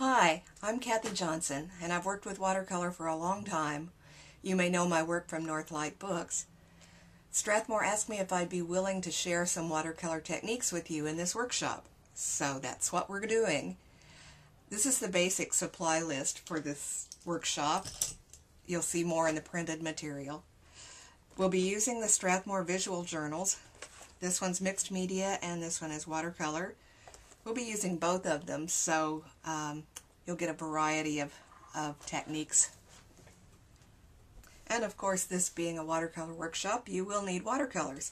Hi, I'm Cathy Johnson, and I've worked with watercolor for a long time. You may know my work from Northlight Books. Strathmore asked me if I'd be willing to share some watercolor techniques with you in this workshop, so that's what we're doing. This is the basic supply list for this workshop. You'll see more in the printed material. We'll be using the Strathmore visual journals. This one's mixed media and this one is watercolor. We'll be using both of them, so you'll get a variety of techniques. And of course, this being a watercolor workshop, you will need watercolors.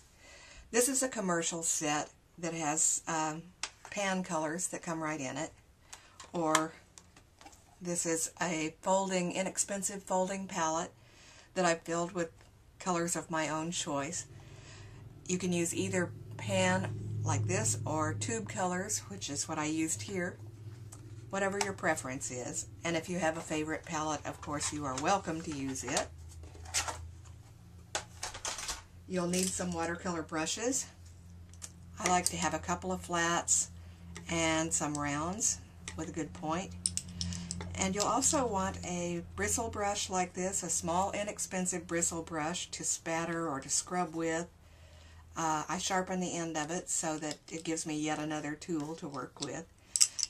This is a commercial set that has pan colors that come right in it. Or this is a inexpensive folding palette that I've filled with colors of my own choice. You can use either pan like this or tube colors, which is what I used here, whatever your preference is. And if you have a favorite palette, of course you are welcome to use it. You'll need some watercolor brushes. I like to have a couple of flats and some rounds with a good point. And you'll also want a bristle brush like this, a small inexpensive bristle brush to spatter or to scrub with. I sharpen the end of it so that it gives me yet another tool to work with.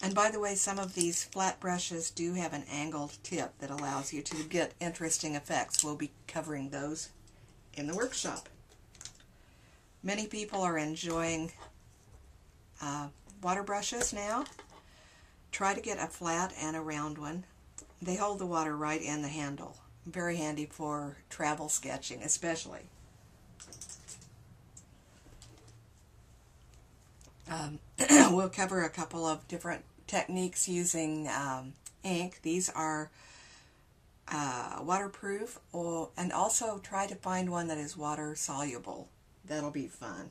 And by the way, some of these flat brushes do have an angled tip that allows you to get interesting effects. We'll be covering those in the workshop. Many people are enjoying water brushes now. Try to get a flat and a round one. They hold the water right in the handle. Very handy for travel sketching especially. We'll cover a couple of different techniques using ink. These are waterproof, and also try to find one that is water soluble. That'll be fun.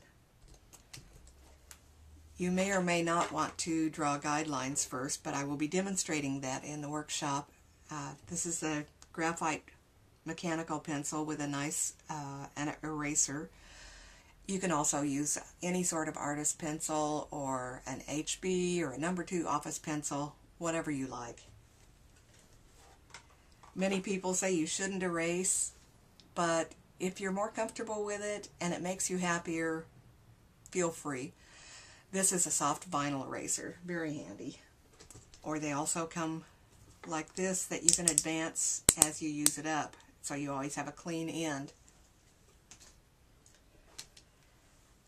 You may or may not want to draw guidelines first, but I will be demonstrating that in the workshop. This is the graphite mechanical pencil with a nice an eraser. You can also use any sort of artist pencil or an HB or a No. 2 office pencil, whatever you like. Many people say you shouldn't erase, but if you're more comfortable with it and it makes you happier, feel free. This is a soft vinyl eraser, very handy. Or they also come like this that you can advance as you use it up, so you always have a clean end.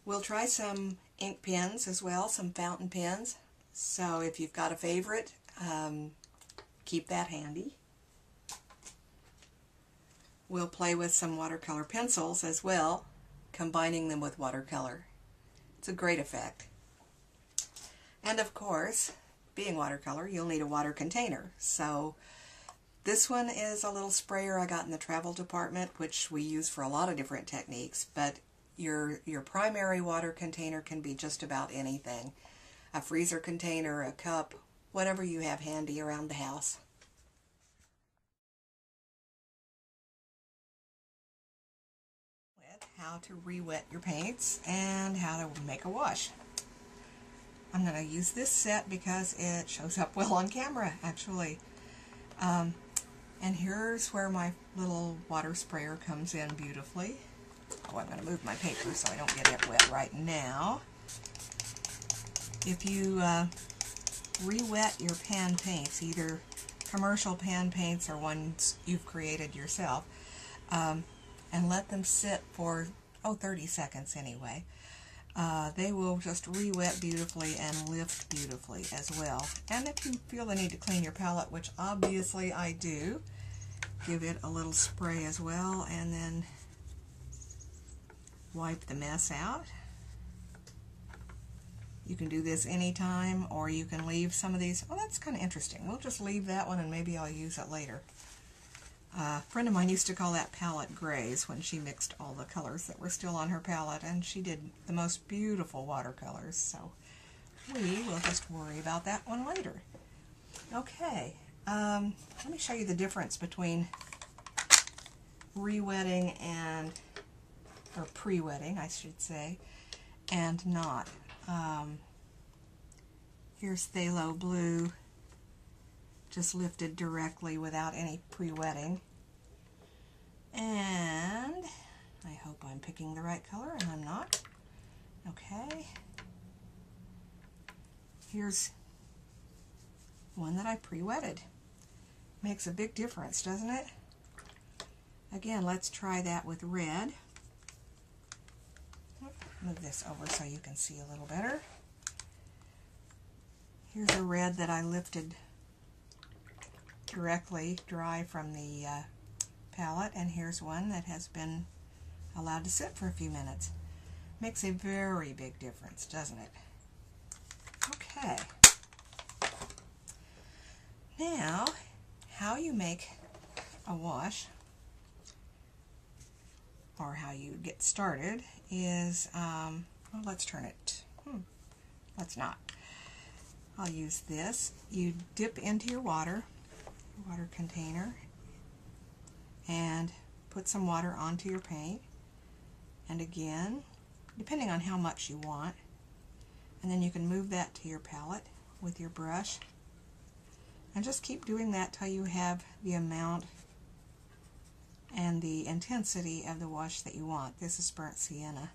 We'll try some ink pens as well, some fountain pens. So if you've got a favorite, keep that handy. We'll play with some watercolor pencils as well, combining them with watercolor. It's a great effect. And of course, being watercolor, you'll need a water container. So this one is a little sprayer I got in the travel department, which we use for a lot of different techniques, but your primary water container can be just about anything. A freezer container, a cup, whatever you have handy around the house. With how to re-wet your paints and how to make a wash. I'm going to use this set because it shows up well on camera, actually. And here's where my little water sprayer comes in beautifully. Oh, I'm going to move my paper so I don't get it wet right now. If you re-wet your pan paints, either commercial pan paints or ones you've created yourself, and let them sit for, 30 seconds anyway, they will just re-wet beautifully and lift beautifully as well. And if you feel the need to clean your palette, which obviously I do, give it a little spray as well, and then wipe the mess out. You can do this anytime, or you can leave some of these. Oh, that's kind of interesting. We'll just leave that one and maybe I'll use it later. A friend of mine used to call that palette grays when she mixed all the colors that were still on her palette, and she did the most beautiful watercolors, so we will just worry about that one later. Okay, let me show you the difference between re-wetting and or pre-wetting, I should say, and not. Here's phthalo blue just lifted directly without any pre-wetting. And I hope I'm picking the right color, and I'm not. Okay. Here's one that I pre-wetted. Makes a big difference, doesn't it? Again, let's try that with red. Move this over so you can see a little better. Here's a red that I lifted directly dry from the palette, and here's one that has been allowed to sit for a few minutes. Makes a very big difference, doesn't it? Okay. Now, how you make a wash, or how you get started, is, well, let's turn it, let's not. I'll use this. You dip into your water container, and put some water onto your paint, and again, depending on how much you want, and then you can move that to your palette with your brush, and just keep doing that till you have the amount and the intensity of the wash that you want. This is burnt sienna,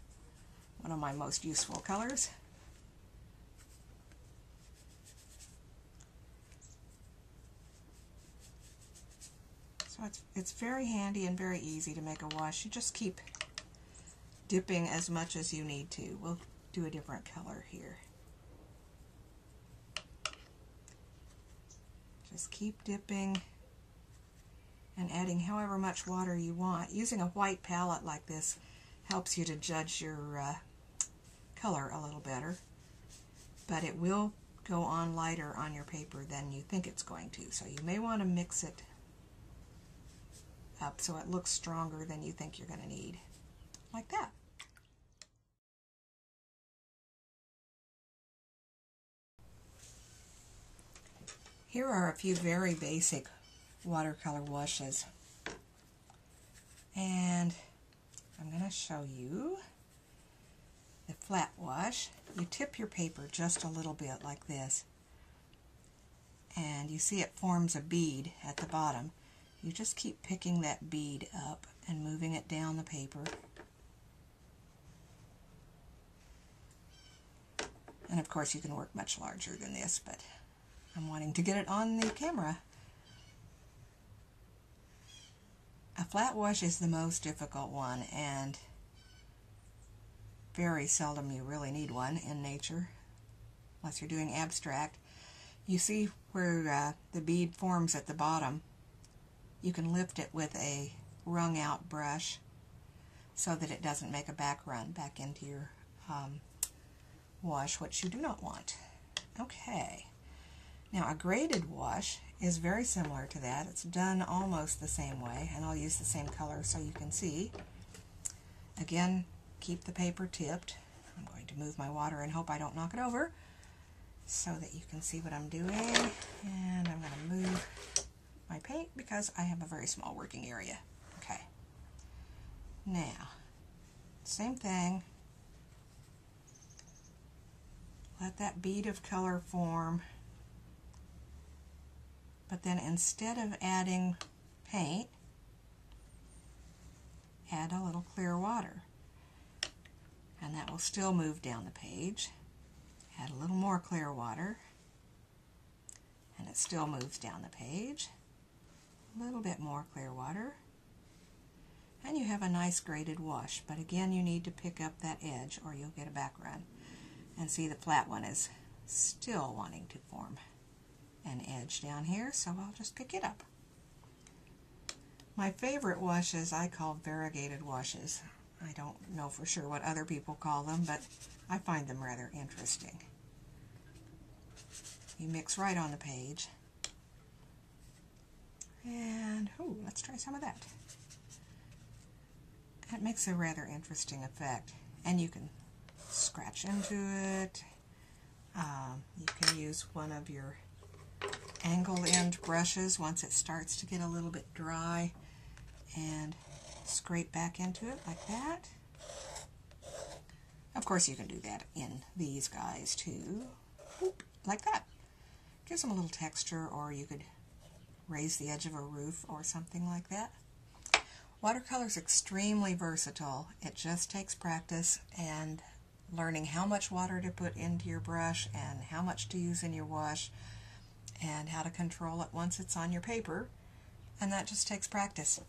one of my most useful colors. So it's very handy and very easy to make a wash. You just keep dipping as much as you need to. We'll do a different color here. Just keep dipping and adding however much water you want. Using a white palette like this helps you to judge your color a little better, but it will go on lighter on your paper than you think it's going to, so you may want to mix it up so it looks stronger than you think you're going to need, like that. Here are a few very basic watercolor washes, and I'm going to show you the flat wash. You tip your paper just a little bit like this, and you see it forms a bead at the bottom. You just keep picking that bead up and moving it down the paper. And of course you can work much larger than this, but I'm wanting to get it on the camera. A flat wash is the most difficult one, and very seldom you really need one in nature, unless you're doing abstract. You see where the bead forms at the bottom? You can lift it with a wrung out brush so that it doesn't make a back run back into your wash, which you do not want. Okay. Now a graded wash is very similar to that. It's done almost the same way, and I'll use the same color so you can see. Again, keep the paper tipped. I'm going to move my water and hope I don't knock it over so that you can see what I'm doing. And I'm going to move my paint because I have a very small working area. Okay. Now, same thing. Let that bead of color form, but then instead of adding paint, add a little clear water, and that will still move down the page. Add a little more clear water, and it still moves down the page. A little bit more clear water, and you have a nice graded wash. But again, you need to pick up that edge or you'll get a back run. And see, the flat one is still wanting to form an edge down here, so I'll just pick it up. My favorite washes I call variegated washes. I don't know for sure what other people call them, but I find them rather interesting. You mix right on the page. And, ooh, let's try some of that. It makes a rather interesting effect. And you can scratch into it. You can use one of your angle end brushes once it starts to get a little bit dry and scrape back into it like that. Of course you can do that in these guys too. Like that. Gives them a little texture, or you could raise the edge of a roof or something like that. Watercolor is extremely versatile. It just takes practice and learning how much water to put into your brush and how much to use in your wash and how to control it once it's on your paper, and that just takes practice.